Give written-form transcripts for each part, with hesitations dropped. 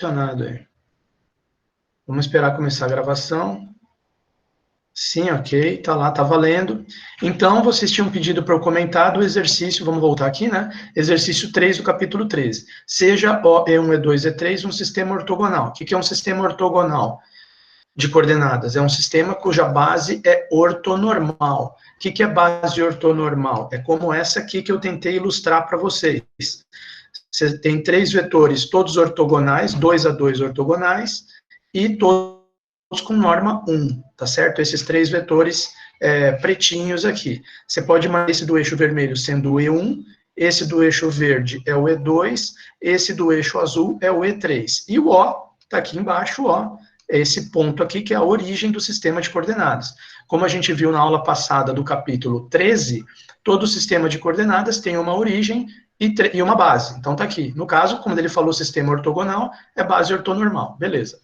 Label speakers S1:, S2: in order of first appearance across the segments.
S1: Funcionado aí. Vamos esperar começar a gravação. Sim, ok, tá lá, tá valendo. Então, vocês tinham pedido para eu comentar do exercício, vamos voltar aqui, né? Exercício 3 do capítulo 13. Seja O, E1, E2, E3 um sistema ortogonal. O que é um sistema ortogonal de coordenadas? É um sistema cuja base é ortonormal. O que é base ortonormal? É como essa aqui que eu tentei ilustrar para vocês. Você tem três vetores, todos ortogonais, 2 a 2 ortogonais, e todos com norma 1, tá certo? Esses três vetores pretinhos aqui. Você pode imaginar esse do eixo vermelho sendo o E1, esse do eixo verde é o E2, esse do eixo azul é o E3. E o O, tá aqui embaixo, o O, é esse ponto aqui que é a origem do sistema de coordenadas. Como a gente viu na aula passada do capítulo 13, todo sistema de coordenadas tem uma origem e uma base. Então tá aqui. No caso, como ele falou, sistema ortogonal, é base ortonormal. Beleza.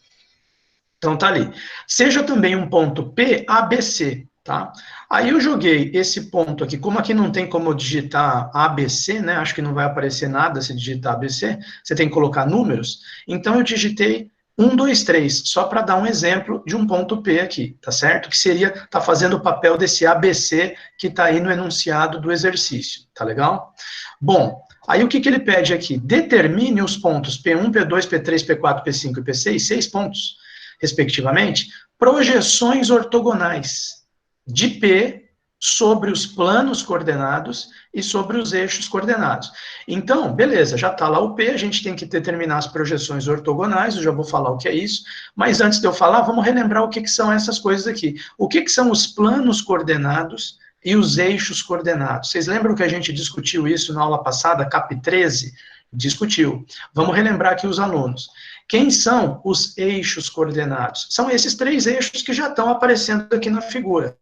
S1: Então tá ali. Seja também um ponto P, ABC, tá? Aí eu joguei esse ponto aqui, como aqui não tem como digitar ABC, né? Acho que não vai aparecer nada se digitar ABC, você tem que colocar números. Então eu digitei 1, 2, 3, só para dar um exemplo de um ponto P aqui, tá certo? Que seria, tá fazendo o papel desse ABC que tá aí no enunciado do exercício, tá legal? Bom, aí o que ele pede aqui? Determine os pontos P1, P2, P3, P4, P5 e P6, 6 pontos, respectivamente, projeções ortogonais de P sobre os planos coordenados e sobre os eixos coordenados. Então, beleza, já está lá o P, a gente tem que determinar as projeções ortogonais, eu já vou falar o que é isso, mas antes de eu falar, vamos relembrar o que são essas coisas aqui. O que são os planos coordenados e os eixos coordenados? Vocês lembram que a gente discutiu isso na aula passada, CAP 13? Discutiu. Vamos relembrar aqui os alunos. Quem são os eixos coordenados? São esses três eixos que já estão aparecendo aqui na figura.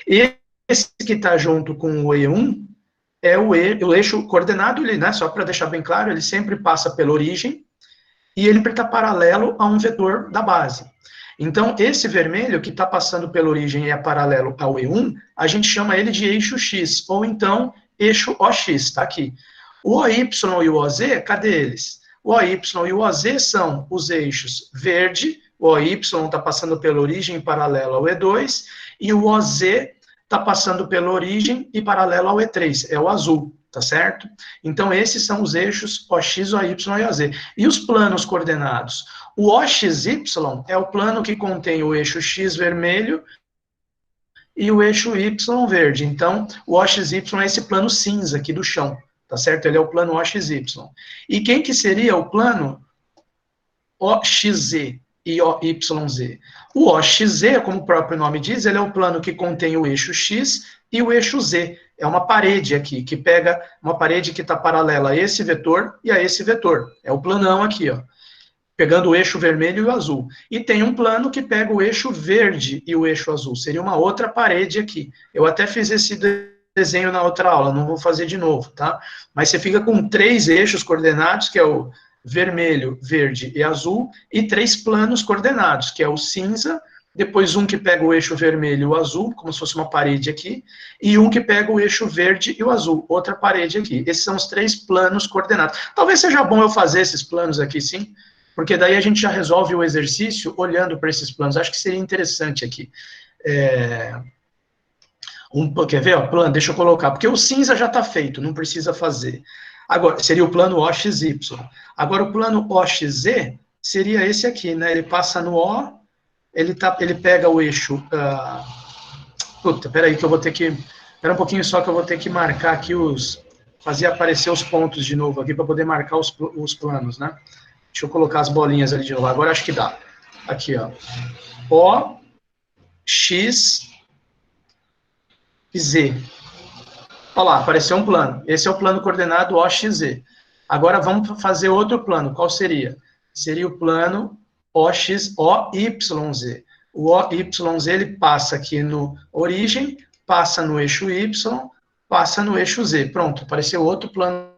S1: Esse que está junto com o E1 é o eixo coordenado, ele, né, só para deixar bem claro, ele sempre passa pela origem e ele está paralelo a um vetor da base. Então, esse vermelho que está passando pela origem e é paralelo ao E1, a gente chama ele de eixo X, ou então eixo OX, está aqui. O OY e o OZ, cadê eles? O OY e o OZ são os eixos verde, o OY está passando pela origem e paralelo ao E2, e o OZ está passando pela origem e paralelo ao E3, é o azul, tá certo? Então, esses são os eixos OX, OY e OZ. E os planos coordenados? O OXY é o plano que contém o eixo X vermelho e o eixo Y verde. Então, o OXY é esse plano cinza aqui do chão, tá certo? Ele é o plano OXY. E quem que seria o plano OXZ e OYZ? O OXZ, como o próprio nome diz, ele é o plano que contém o eixo X e o eixo Z. É uma parede aqui, que pega uma parede que está paralela a esse vetor e a esse vetor. É o planão aqui, ó, pegando o eixo vermelho e o azul. E tem um plano que pega o eixo verde e o eixo azul. Seria uma outra parede aqui. Eu até fiz esse desenho na outra aula, não vou fazer de novo, tá? Mas você fica com três eixos coordenados, que é o vermelho, verde e azul, e três planos coordenados, que é o cinza, depois um que pega o eixo vermelho e o azul, como se fosse uma parede aqui, e um que pega o eixo verde e o azul, outra parede aqui. Esses são os três planos coordenados. Talvez seja bom eu fazer esses planos aqui, sim, porque daí a gente já resolve o exercício olhando para esses planos. Acho que seria interessante aqui. Quer ver? Ó, plano, deixa eu colocar, porque o cinza já está feito, não precisa fazer. Agora, seria o plano OXY. Agora, o plano OXZ seria esse aqui, né? Ele passa no O, ele pega o eixo... puta, peraí que eu vou ter que... Espera um pouquinho só que eu vou ter que marcar aqui fazer aparecer os pontos de novo aqui para poder marcar os planos, né? Deixa eu colocar as bolinhas ali de novo. Agora acho que dá. Aqui, ó. O, X e Z. Olha lá, apareceu um plano. Esse é o plano coordenado OXZ. Agora vamos fazer outro plano. Qual seria? Seria o plano OYZ. O OYZ ele passa aqui no origem, passa no eixo Y, passa no eixo Z. Pronto, apareceu outro plano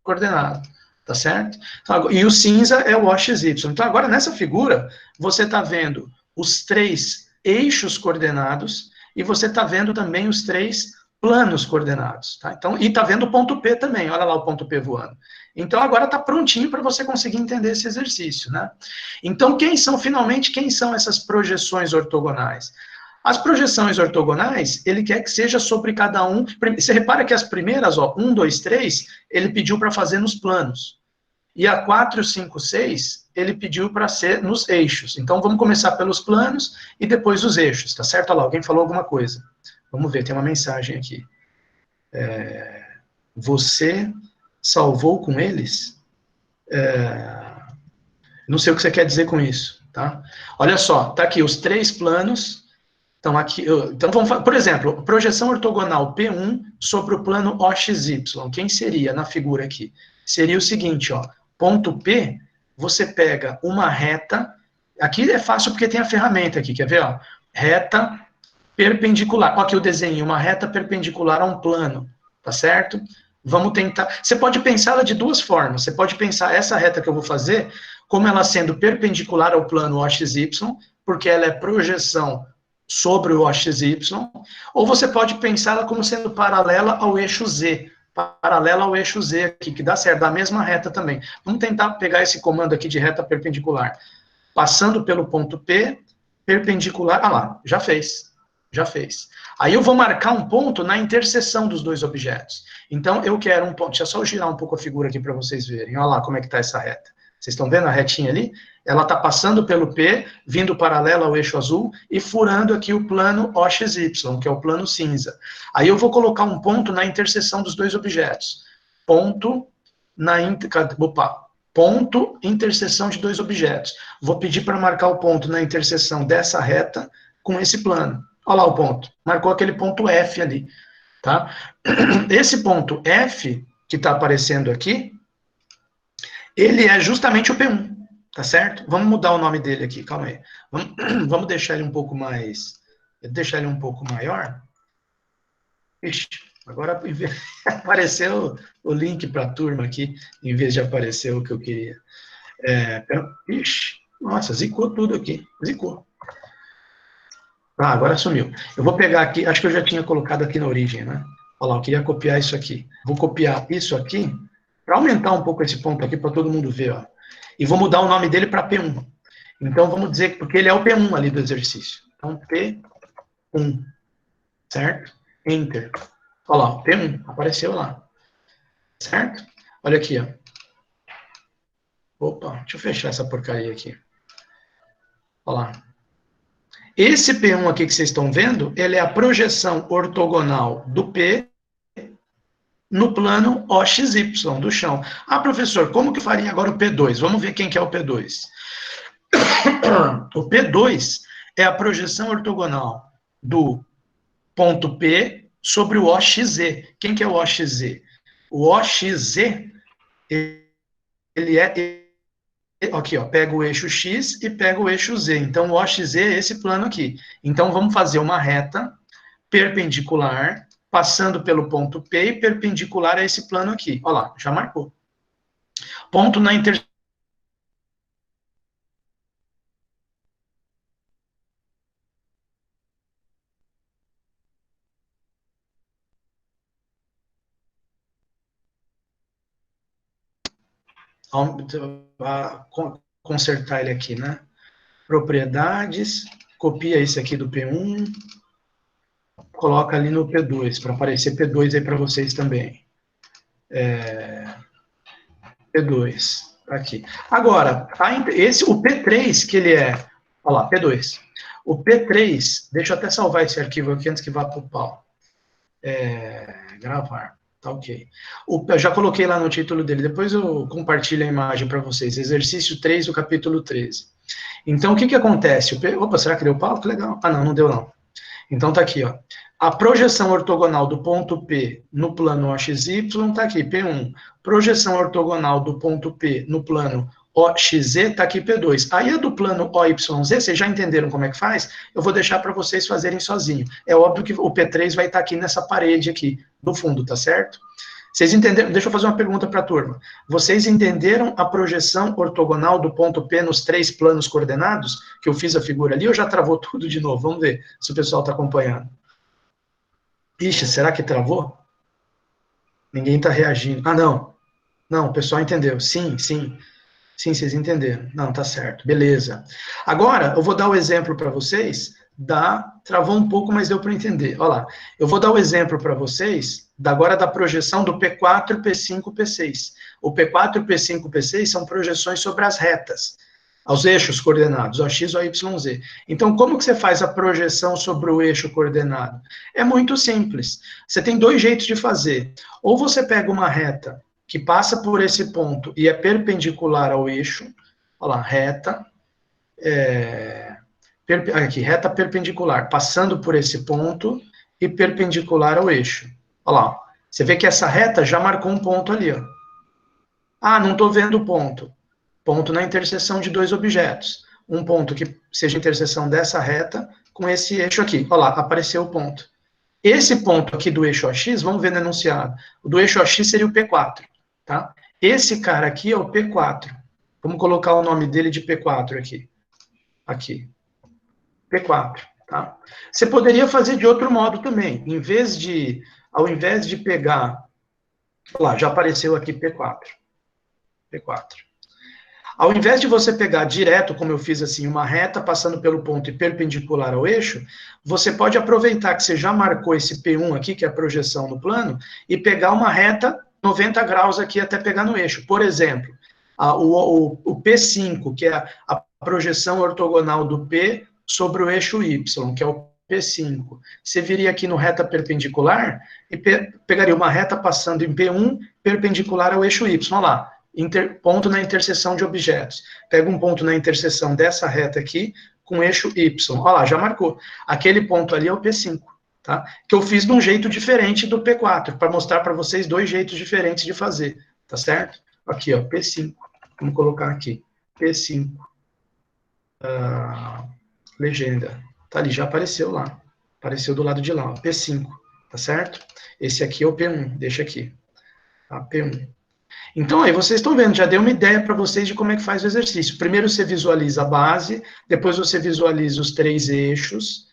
S1: coordenado. Tá certo? Então, e o cinza é o OXY. Então, agora, nessa figura, você está vendo os três eixos coordenados e você está vendo também os três planos coordenados, tá? Então, e tá vendo o ponto P também, olha lá o ponto P voando. Então, agora tá prontinho para você conseguir entender esse exercício, né? Então, finalmente, quem são essas projeções ortogonais? As projeções ortogonais, ele quer que seja sobre cada um. Você repara que as primeiras, ó, 1, 2, 3, ele pediu para fazer nos planos. E a 4, 5, 6, ele pediu para ser nos eixos. Então, vamos começar pelos planos e depois os eixos, tá certo? Olha lá, alguém falou alguma coisa. Vamos ver, tem uma mensagem aqui. Você salvou com eles? Não sei o que você quer dizer com isso, tá? Olha só, tá aqui os 3 planos. Então, aqui, então vamos falar, por exemplo, projeção ortogonal P1 sobre o plano OXY. Quem seria na figura aqui? Seria o seguinte, ó, ponto P, você pega uma reta, aqui é fácil porque tem a ferramenta aqui, quer ver, ó? Reta perpendicular, ó, aqui o desenho, uma reta perpendicular a um plano, tá certo? Vamos tentar, você pode pensá-la de duas formas, você pode pensar essa reta que eu vou fazer, como ela sendo perpendicular ao plano OXY, porque ela é projeção sobre o OXY, ou você pode pensá-la como sendo paralela ao eixo Z, paralela ao eixo Z aqui, que dá certo, dá a mesma reta também. Vamos tentar pegar esse comando aqui de reta perpendicular, passando pelo ponto P, perpendicular, ah lá, já fez. Aí eu vou marcar um ponto na interseção dos dois objetos. Então, eu quero um ponto, deixa eu só girar um pouco a figura aqui para vocês verem, olha lá como é que está essa reta. Vocês estão vendo a retinha ali? Ela está passando pelo P, vindo paralelo ao eixo azul e furando aqui o plano OXY, que é o plano cinza. Aí eu vou colocar um ponto na interseção dos dois objetos. Ponto interseção de dois objetos. Vou pedir para marcar o ponto na interseção dessa reta com esse plano. Olha lá o ponto. Marcou aquele ponto F ali. Tá? Esse ponto F, que está aparecendo aqui, ele é justamente o P1, tá certo? Vamos mudar o nome dele aqui, calma aí. Vamos deixar ele um pouco mais... Deixar ele um pouco maior. Ixi, agora apareceu o link para a turma aqui, em vez de aparecer o que eu queria. Ixi, nossa, zicou tudo aqui, zicou. Ah, agora sumiu. Eu vou pegar aqui, acho que eu já tinha colocado aqui na origem, né? Olha lá, eu queria copiar isso aqui. Vou copiar isso aqui, para aumentar um pouco esse ponto aqui, para todo mundo ver, ó. E vou mudar o nome dele para P1. Então, vamos dizer, porque ele é o P1 ali do exercício. Então, P1, certo? Enter. Olha lá, P1, apareceu lá. Certo? Olha aqui, ó. Opa, deixa eu fechar essa porcaria aqui. Olha lá. Esse P1 aqui que vocês estão vendo, ele é a projeção ortogonal do P no plano OXY, do chão. Ah, professor, como que eu faria agora o P2? Vamos ver quem que é o P2. O P2 é a projeção ortogonal do ponto P sobre o OXZ. Quem que é o OXZ? O OXZ, ele é... Aqui, ó, pega o eixo X e pega o eixo Z. Então, o OXZ é esse plano aqui. Então, vamos fazer uma reta perpendicular, passando pelo ponto P e perpendicular a esse plano aqui. Olha lá, já marcou. Ponto na interseção. Consertar ele aqui, né? Propriedades, copia esse aqui do P1, coloca ali no P2, para aparecer P2 aí para vocês também. P2, aqui. Agora, o P3, que ele é... Olha lá, P2. O P3, deixa eu até salvar esse arquivo aqui antes que vá para o pau. Gravar. Tá ok. Eu já coloquei lá no título dele, depois eu compartilho a imagem para vocês. Exercício 3 do capítulo 13. Então, o que acontece? Opa, será que deu pau? Que legal. Ah, não deu não. Então, tá aqui, ó. A projeção ortogonal do ponto P no plano OXY tá aqui, P1. Projeção ortogonal do ponto P no plano OXZ tá aqui, P2. Aí a do plano OYZ, vocês já entenderam como é que faz? Eu vou deixar para vocês fazerem sozinho. É óbvio que o P3 vai estar aqui nessa parede aqui, do fundo, tá certo? Vocês entenderam? Deixa eu fazer uma pergunta para a turma. Vocês entenderam a projeção ortogonal do ponto P nos 3 planos coordenados? Que eu fiz a figura ali, ou já travou tudo de novo? Vamos ver se o pessoal está acompanhando. Ixi, será que travou? Ninguém está reagindo. Ah, não. Não, o pessoal entendeu. Sim, sim. Sim, vocês entenderam. Não, tá certo. Beleza. Agora, eu vou dar o exemplo para vocês Travou um pouco, mas deu para entender. Olha lá. Eu vou dar o exemplo para vocês agora da projeção do P4, P5, P6. O P4, P5, P6 são projeções sobre as retas, aos eixos coordenados, o X, o Y, Z. Então, como que você faz a projeção sobre o eixo coordenado? É muito simples. Você tem dois jeitos de fazer. Ou você pega uma reta que passa por esse ponto e é perpendicular ao eixo, olha lá, reta, aqui, reta perpendicular, passando por esse ponto e perpendicular ao eixo. Olha lá, você vê que essa reta já marcou um ponto ali, ó. Ah, não estou vendo o ponto. Ponto na interseção de dois objetos. Um ponto que seja a interseção dessa reta com esse eixo aqui. Olha lá, apareceu o ponto. Esse ponto aqui do eixo AX, vamos ver no enunciado. O do eixo AX seria o P4, tá? Esse cara aqui é o P4. Vamos colocar o nome dele de P4 aqui. Aqui. P4, tá? Você poderia fazer de outro modo também. Ao invés de pegar... Olha lá, já apareceu aqui P4. P4. Ao invés de você pegar direto, como eu fiz assim, uma reta passando pelo ponto e perpendicular ao eixo, você pode aproveitar que você já marcou esse P1 aqui, que é a projeção no plano, e pegar uma reta 90 graus aqui até pegar no eixo. Por exemplo, o P5, que é a projeção ortogonal do P sobre o eixo Y, que é o P5. Você viria aqui no reta perpendicular e pegaria uma reta passando em P1 perpendicular ao eixo Y. Olha lá. Ponto na interseção de objetos. Pega um ponto na interseção dessa reta aqui com o eixo Y. Olha lá, já marcou. Aquele ponto ali é o P5, tá? Que eu fiz de um jeito diferente do P4, para mostrar para vocês dois jeitos diferentes de fazer, tá certo? Aqui, ó, P5. Vamos colocar aqui. P5. Legenda. Tá ali, já apareceu lá. Apareceu do lado de lá, ó, P5, tá certo? Esse aqui é o P1, deixa aqui. Tá? P1. Então, aí vocês estão vendo, já dei uma ideia para vocês de como é que faz o exercício. Primeiro você visualiza a base, depois você visualiza os três eixos,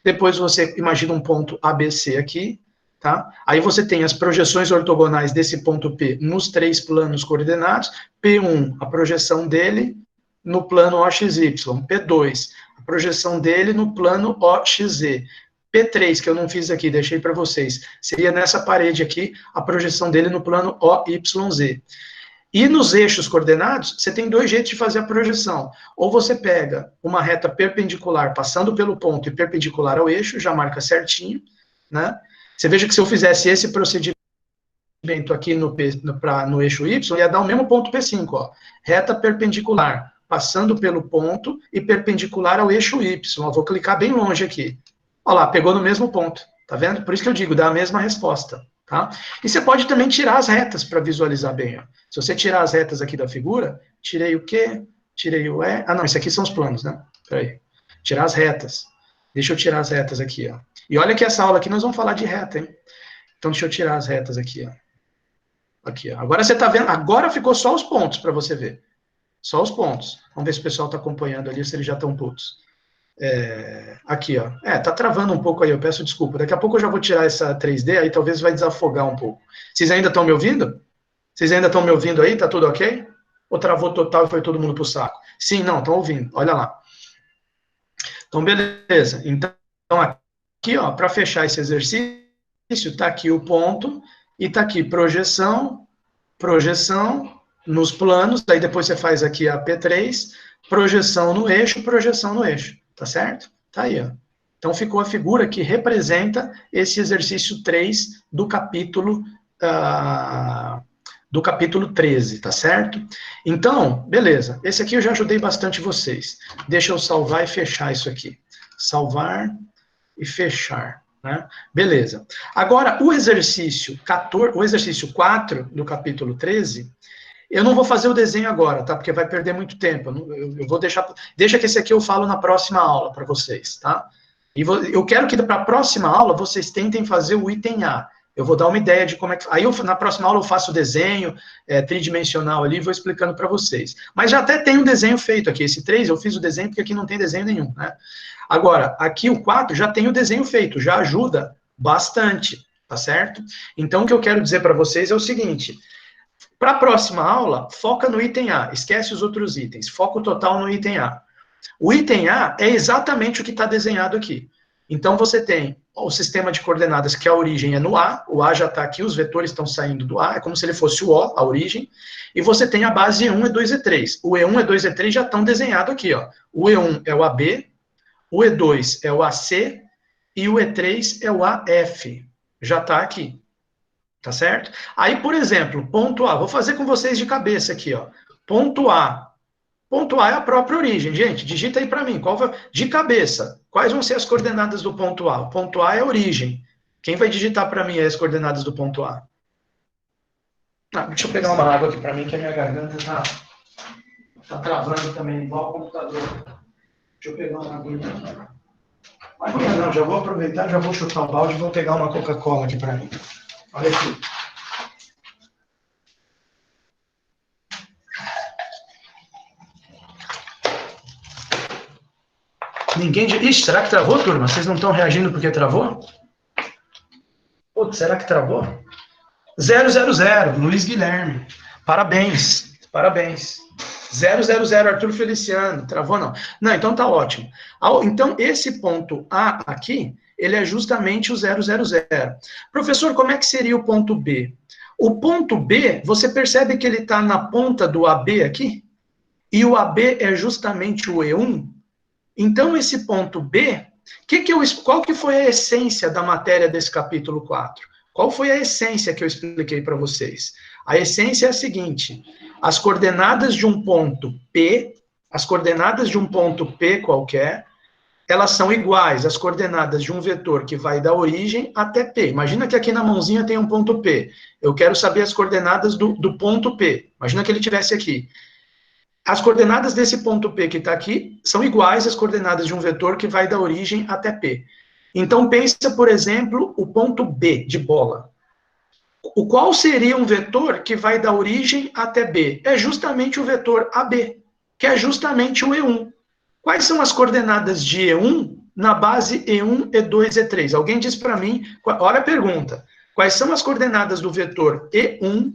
S1: depois você imagina um ponto ABC aqui, tá? Aí você tem as projeções ortogonais desse ponto P nos três planos coordenados, P1, a projeção dele no plano OXY, P2, a projeção dele no plano OXZ, P3, que eu não fiz aqui, deixei para vocês, seria nessa parede aqui, a projeção dele no plano OYZ. E nos eixos coordenados, você tem dois jeitos de fazer a projeção. Ou você pega uma reta perpendicular, passando pelo ponto e perpendicular ao eixo, já marca certinho, né? Você veja que se eu fizesse esse procedimento aqui no eixo Y, ia dar o mesmo ponto P5, ó. Reta perpendicular, passando pelo ponto e perpendicular ao eixo Y. Eu vou clicar bem longe aqui. Olha lá, pegou no mesmo ponto, tá vendo? Por isso que eu digo, dá a mesma resposta, tá? E você pode também tirar as retas para visualizar bem, ó. Se você tirar as retas aqui da figura, tirei o Q, tirei o E... Ah, não, isso aqui são os planos, né? Peraí. Tirar as retas. Deixa eu tirar as retas aqui, ó. E olha que essa aula aqui nós vamos falar de reta, hein? Então, deixa eu tirar as retas aqui, ó. Aqui, ó. Agora você tá vendo, agora ficou só os pontos para você ver. Só os pontos. Vamos ver se o pessoal tá acompanhando ali, se eles já estão putos. Aqui, ó. Tá travando um pouco aí, eu peço desculpa. Daqui a pouco eu já vou tirar essa 3D, aí talvez vai desafogar um pouco. Vocês ainda estão me ouvindo? Vocês ainda estão me ouvindo aí? Tá tudo ok? Ou travou total e foi todo mundo pro saco? Sim, não, estão ouvindo. Olha lá. Então, beleza. Então, aqui, ó, para fechar esse exercício, tá aqui o ponto e tá aqui projeção, projeção nos planos, aí depois você faz aqui a P3, projeção no eixo, tá certo? Tá aí, ó. Então, ficou a figura que representa esse exercício 3 do capítulo 13, tá certo? Então, beleza. Esse aqui eu já ajudei bastante vocês. Deixa eu salvar e fechar isso aqui. Salvar e fechar, né? Beleza. Agora, o exercício 4 do capítulo 13... Eu não vou fazer o desenho agora, tá? Porque vai perder muito tempo. Eu vou deixar... Deixa que esse aqui eu falo na próxima aula para vocês, tá? E eu quero que para a próxima aula vocês tentem fazer o item A. Eu vou dar uma ideia de como é que... Aí na próxima aula eu faço o desenho tridimensional ali e vou explicando para vocês. Mas já até tem um desenho feito aqui. Esse 3 eu fiz o desenho porque aqui não tem desenho nenhum, né? Agora, aqui o 4 já tem o desenho feito, já ajuda Bastante, tá certo? Então, o que eu quero dizer para vocês é o seguinte: para a próxima aula, foca no item A, esquece os outros itens, foco total no item A. O item A é exatamente o que está desenhado aqui. Então, você tem o sistema de coordenadas, que a origem é no A, o A já está aqui, os vetores estão saindo do A, é como se ele fosse o O, a origem, e você tem a base E1, E2, E3. O E1, E2, E3 já estão desenhados aqui, ó. O E1 é o AB, o E2 é o AC, e o E3 é o AF. Já está aqui. Tá certo? Aí, por exemplo, ponto A, vou fazer com vocês de cabeça aqui, ó. Ponto A. Ponto A é a própria origem, gente. Digita aí para mim, de cabeça. Quais vão ser as coordenadas do ponto A? O ponto A é a origem. Quem vai digitar para mim as coordenadas do ponto A? Ah, deixa eu pegar uma água aqui para mim, que a minha garganta tá travando também, igual o computador. Deixa eu pegar uma aguinha. Aguinha não, já vou aproveitar, já vou chutar o balde e vou pegar uma Coca-Cola aqui para mim. Olha aqui. Ninguém... Ixi, será que travou, turma? Vocês não estão reagindo porque travou? Putz, será que travou? 000, Luiz Guilherme. Parabéns, parabéns. 000, Arthur Feliciano. Travou, não? Não, então tá ótimo. Então, esse ponto A aqui, ele é justamente o 000. Professor, como é que seria o ponto B? O ponto B, você percebe que ele está na ponta do AB aqui? E o AB é justamente o E1? Então, esse ponto B, qual que foi a essência da matéria desse capítulo 4? Qual foi a essência que eu expliquei para vocês? A essência é a seguinte: as coordenadas de um ponto P, as coordenadas de um ponto P qualquer, elas são iguais às coordenadas de um vetor que vai da origem até P. Imagina que aqui na mãozinha tem um ponto P. Eu quero saber as coordenadas do ponto P. Imagina que ele tivesse aqui. As coordenadas desse ponto P que está aqui são iguais às coordenadas de um vetor que vai da origem até P. Então, pensa, por exemplo, o ponto B de bola. Qual seria um vetor que vai da origem até B? É justamente o vetor AB, que é justamente o E1. Quais são as coordenadas de E1 na base E1, E2, E3? Alguém diz para mim, olha a pergunta. Quais são as coordenadas do vetor E1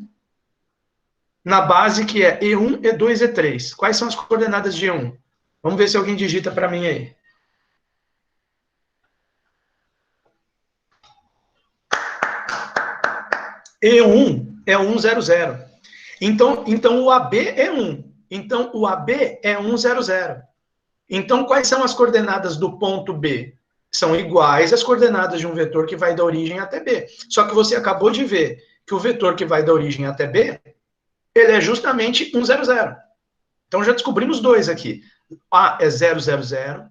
S1: na base que é E1, E2, E3. Quais são as coordenadas de E1? Vamos ver se alguém digita para mim aí. E1 é 1, 0, 0. Então o AB é 1. Então, o AB é 1, 0, 0. Então, quais são as coordenadas do ponto B? São iguais às coordenadas de um vetor que vai da origem até B. Só que você acabou de ver que o vetor que vai da origem até B, ele é justamente 1, 0, 0. Então, já descobrimos dois aqui. A é 0, 0, 0.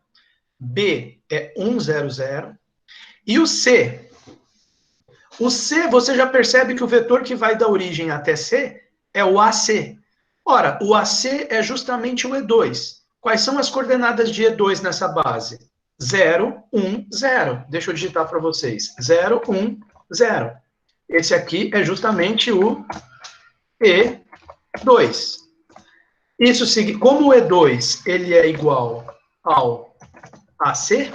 S1: B é 1, 0, 0. E o C? O C, você já percebe que o vetor que vai da origem até C é o AC. Ora, o AC é justamente o E2. Quais são as coordenadas de E2 nessa base? 0, 1, 0. Deixa eu digitar para vocês. 0, 1, 0. Esse aqui é justamente o E2. Isso significa, como o E2 ele é igual ao AC,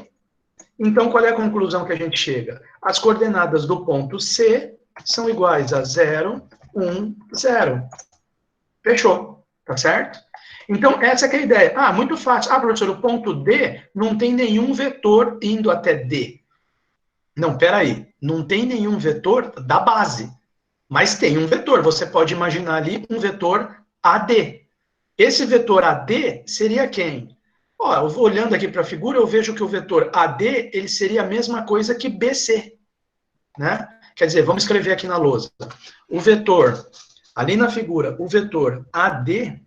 S1: então qual é a conclusão que a gente chega? As coordenadas do ponto C são iguais a 0, 1, 0. Fechou, tá certo? Então, essa que é a ideia. Ah, muito fácil. Ah, professor, o ponto D não tem nenhum vetor indo até D. Não, peraí. Não tem nenhum vetor da base. Mas tem um vetor. Você pode imaginar ali um vetor AD. Esse vetor AD seria quem? Ó, eu vou olhando aqui para a figura, eu vejo que o vetor AD, ele seria a mesma coisa que BC. Né? Quer dizer, vamos escrever aqui na lousa. O vetor, ali na figura, o vetor AD,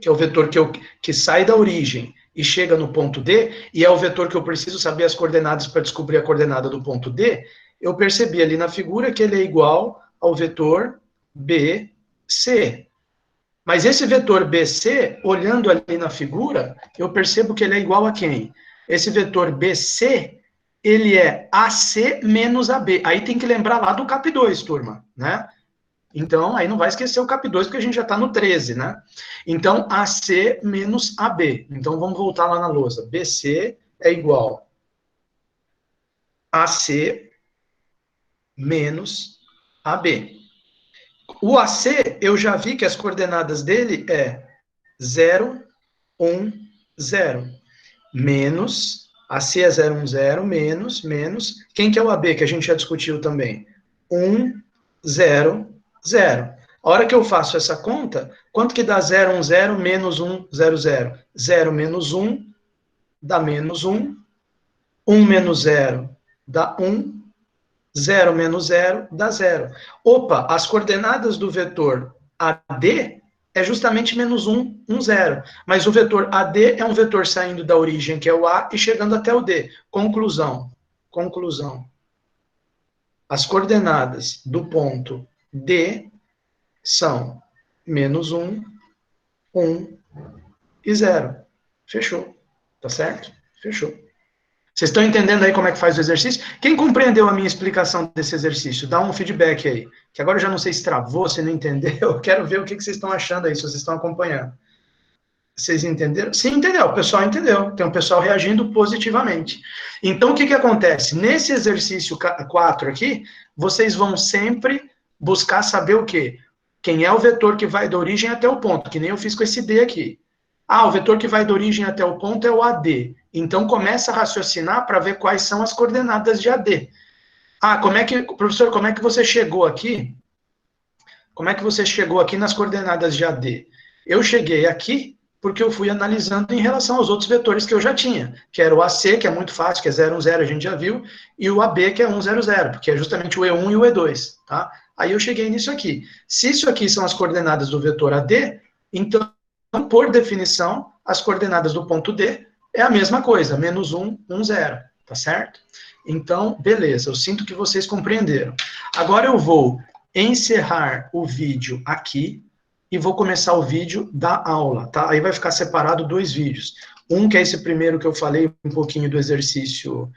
S1: que é o vetor que sai da origem e chega no ponto D, e é o vetor que eu preciso saber as coordenadas para descobrir a coordenada do ponto D, eu percebi ali na figura que ele é igual ao vetor BC. Mas esse vetor BC, olhando ali na figura, eu percebo que ele é igual a quem? Esse vetor BC, ele é AC menos AB. Aí tem que lembrar lá do CAP2, turma, né? Então, aí não vai esquecer o CAP2, porque a gente já está no 13, né? Então, AC menos AB. Então, vamos voltar lá na lousa. BC é igual AC menos AB. O AC, eu já vi que as coordenadas dele é 0, 1, 0. Menos, AC é 0, 1, 0, menos, quem que é o AB, que a gente já discutiu também? 1, 0, 0. A hora que eu faço essa conta, quanto que dá 0, 1, 0, menos 1, 0, 0? 0 menos 1 dá menos 1. 1 menos 0 dá 1. 0 menos 0 dá 0. Opa, as coordenadas do vetor AD é justamente menos 1, 1, 0. Mas o vetor AD é um vetor saindo da origem, que é o A, e chegando até o D. Conclusão. Conclusão. As coordenadas do ponto D são menos 1, 1 e 0. Fechou. Tá certo? Fechou. Vocês estão entendendo aí como é que faz o exercício? Quem compreendeu a minha explicação desse exercício? Dá um feedback aí. Que agora eu já não sei se travou, se não entendeu. Eu quero ver o que vocês estão achando aí, se vocês estão acompanhando. Vocês entenderam? Sim, entendeu. O pessoal entendeu. Tem um pessoal reagindo positivamente. Então, o que acontece? Nesse exercício 4 aqui, vocês vão sempre buscar saber o quê? Quem é o vetor que vai da origem até o ponto, que nem eu fiz com esse D aqui. Ah, o vetor que vai da origem até o ponto é o AD. Então, começa a raciocinar para ver quais são as coordenadas de AD. Ah, professor, como é que você chegou aqui? Como é que você chegou aqui nas coordenadas de AD? Eu cheguei aqui porque eu fui analisando em relação aos outros vetores que eu já tinha, que era o AC, que é muito fácil, que é 0, 1, 0, a gente já viu, e o AB, que é 1, 0, 0, porque é justamente o E1 e o E2, tá? Aí eu cheguei nisso aqui. Se isso aqui são as coordenadas do vetor AD, então, por definição, as coordenadas do ponto D é a mesma coisa, menos 1, 1, 0, tá certo? Então, beleza, eu sinto que vocês compreenderam. Agora eu vou encerrar o vídeo aqui e vou começar o vídeo da aula, tá? Aí vai ficar separado 2 vídeos. Um que é esse primeiro que eu falei um pouquinho do exercício